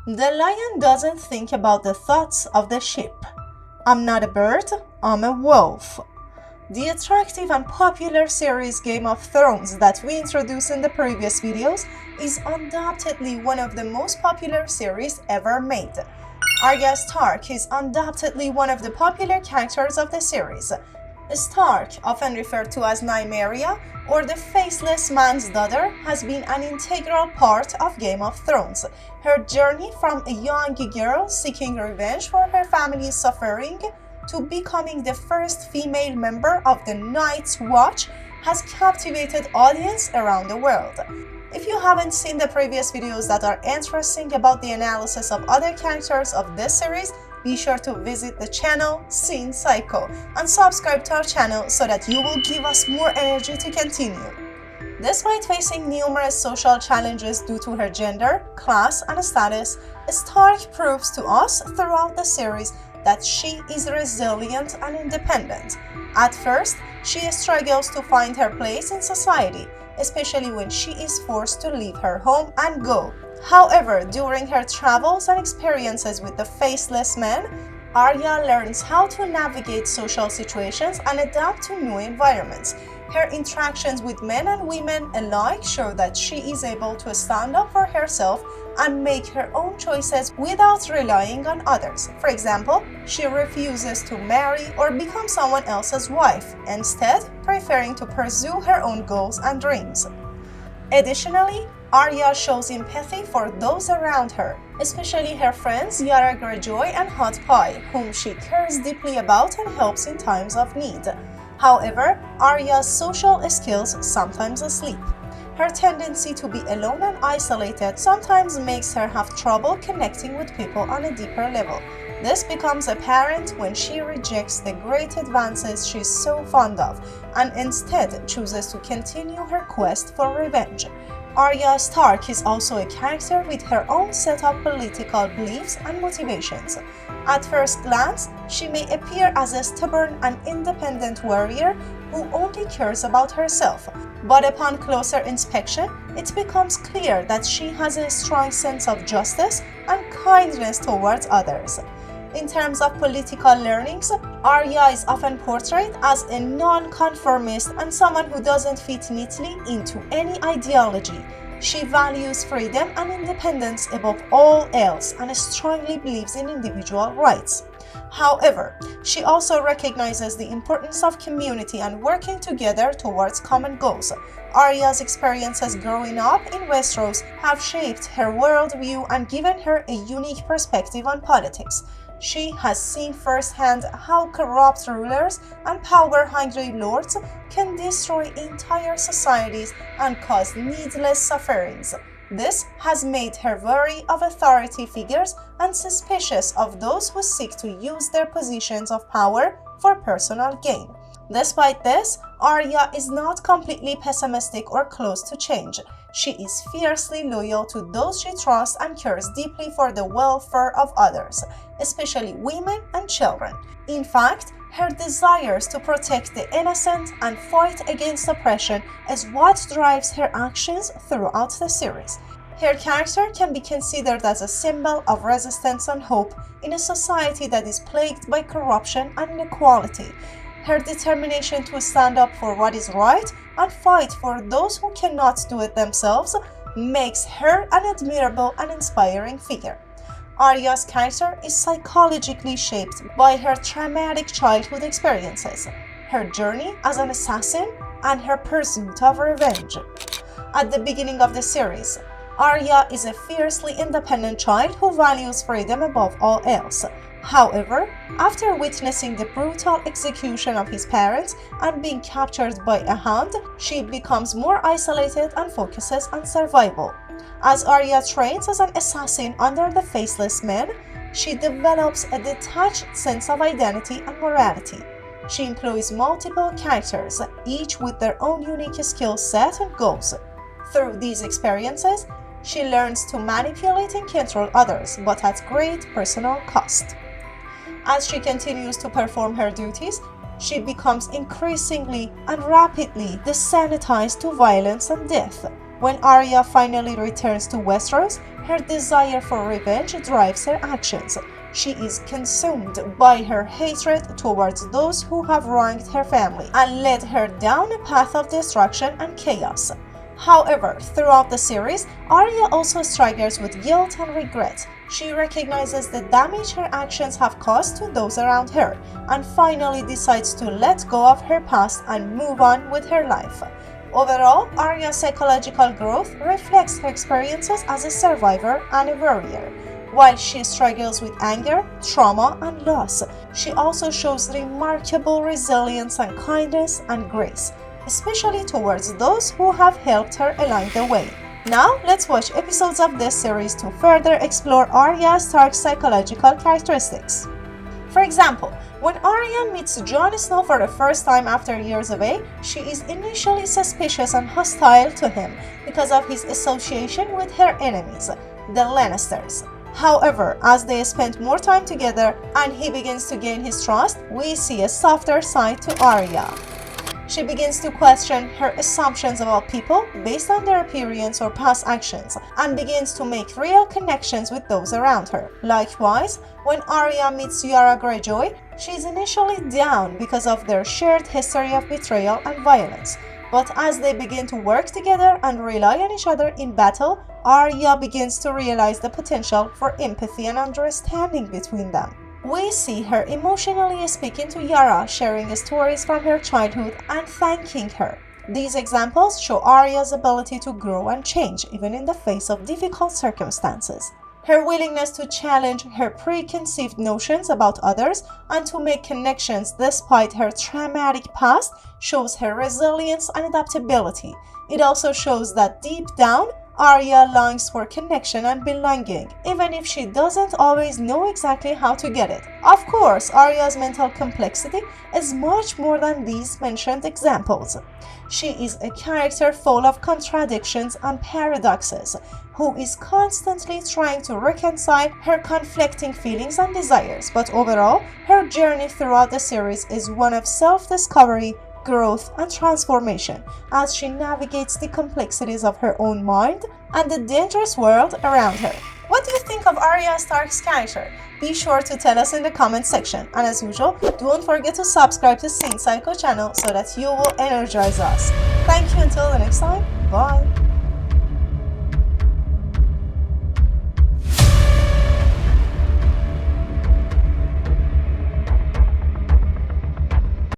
The lion doesn't think about the thoughts of the sheep. I'm not a bird, I'm a wolf. The attractive and popular series Game of Thrones that we introduced in the previous videos is undoubtedly one of the most popular series ever made. Arya Stark is undoubtedly one of the popular characters of the series. Stark, often referred to as Nymeria or the Faceless Man's Daughter, has been an integral part of Game of Thrones. Her journey from a young girl seeking revenge for her family's suffering to becoming the first female member of the Night's Watch has captivated audiences around the world. If you haven't seen the previous videos that are interesting about the analysis of other characters of this series, be sure to visit the channel Scene Psycho and subscribe to our channel so that you will give us more energy to continue. Despite facing numerous social challenges due to her gender, class, and status, Stark proves to us throughout the series that she is resilient and independent. At first, she struggles to find her place in society, especially when she is forced to leave her home and go. However, during her travels and experiences with the Faceless Men, Arya learns how to navigate social situations and adapt to new environments. Her interactions with men and women alike show that she is able to stand up for herself and make her own choices without relying on others. For example, she refuses to marry or become someone else's wife, instead preferring to pursue her own goals and dreams. Additionally, Arya shows empathy for those around her, especially her friends Yara Greyjoy and Hot Pie, whom she cares deeply about and helps in times of need. However, Arya's social skills sometimes slip. Her tendency to be alone and isolated sometimes makes her have trouble connecting with people on a deeper level. This becomes apparent when she rejects the great advances she's so fond of and instead chooses to continue her quest for revenge. Arya Stark is also a character with her own set of political beliefs and motivations. At first glance, she may appear as a stubborn and independent warrior who only cares about herself, but upon closer inspection, it becomes clear that she has a strong sense of justice and kindness towards others. In terms of political learnings, Arya is often portrayed as a non-conformist and someone who doesn't fit neatly into any ideology. She values freedom and independence above all else and strongly believes in individual rights. However, she also recognizes the importance of community and working together towards common goals. Arya's experiences growing up in Westeros have shaped her worldview and given her a unique perspective on politics. She has seen firsthand how corrupt rulers and power-hungry lords can destroy entire societies and cause needless sufferings. This has made her wary of authority figures and suspicious of those who seek to use their positions of power for personal gain. Despite this, Arya is not completely pessimistic or closed to change. She is fiercely loyal to those she trusts and cares deeply for the welfare of others, especially women and children. In fact, her desires to protect the innocent and fight against oppression is what drives her actions throughout the series. Her character can be considered as a symbol of resistance and hope in a society that is plagued by corruption and inequality. Her determination to stand up for what is right and fight for those who cannot do it themselves makes her an admirable and inspiring figure. Arya's character is psychologically shaped by her traumatic childhood experiences, her journey as an assassin, and her pursuit of revenge. At the beginning of the series, Arya is a fiercely independent child who values freedom above all else. However, after witnessing the brutal execution of his parents and being captured by a hound, she becomes more isolated and focuses on survival. As Arya trains as an assassin under the Faceless Men, she develops a detached sense of identity and morality. She employs multiple characters, each with their own unique skill set and goals. Through these experiences, she learns to manipulate and control others, but at great personal cost. As she continues to perform her duties, she becomes increasingly and rapidly desensitized to violence and death. When Arya finally returns to Westeros, her desire for revenge drives her actions. She is consumed by her hatred towards those who have wronged her family and led her down a path of destruction and chaos. However, throughout the series, Arya also struggles with guilt and regret. She recognizes the damage her actions have caused to those around her, and finally decides to let go of her past and move on with her life. Overall, Arya's psychological growth reflects her experiences as a survivor and a warrior. While she struggles with anger, trauma, and loss, she also shows remarkable resilience and kindness and grace, especially towards those who have helped her along the way. Now, let's watch episodes of this series to further explore Arya Stark's psychological characteristics. For example, when Arya meets Jon Snow for the first time after years of age, she is initially suspicious and hostile to him because of his association with her enemies, the Lannisters. However, as they spend more time together and he begins to gain his trust, we see a softer side to Arya. She begins to question her assumptions about people based on their appearance or past actions and begins to make real connections with those around her. Likewise, when Arya meets Yara Greyjoy, she is initially down because of their shared history of betrayal and violence. But as they begin to work together and rely on each other in battle, Arya begins to realize the potential for empathy and understanding between them. We see her emotionally speaking to Yara, sharing stories from her childhood and thanking her. These examples show Arya's ability to grow and change even in the face of difficult circumstances. Her willingness to challenge her preconceived notions about others and to make connections despite her traumatic past shows her resilience and adaptability. It also shows that deep down, Arya longs for connection and belonging, even if she doesn't always know exactly how to get it. Of course, Arya's mental complexity is much more than these mentioned examples. She is a character full of contradictions and paradoxes, who is constantly trying to reconcile her conflicting feelings and desires, but overall, her journey throughout the series is one of self-discovery, growth, and transformation as she navigates the complexities of her own mind and the dangerous world around her. What do you think of Arya Stark's character? Be sure to tell us in the comment section, and as usual, don't forget to subscribe to Saint Psycho channel so that you will energize us. Thank you, until the next time, bye!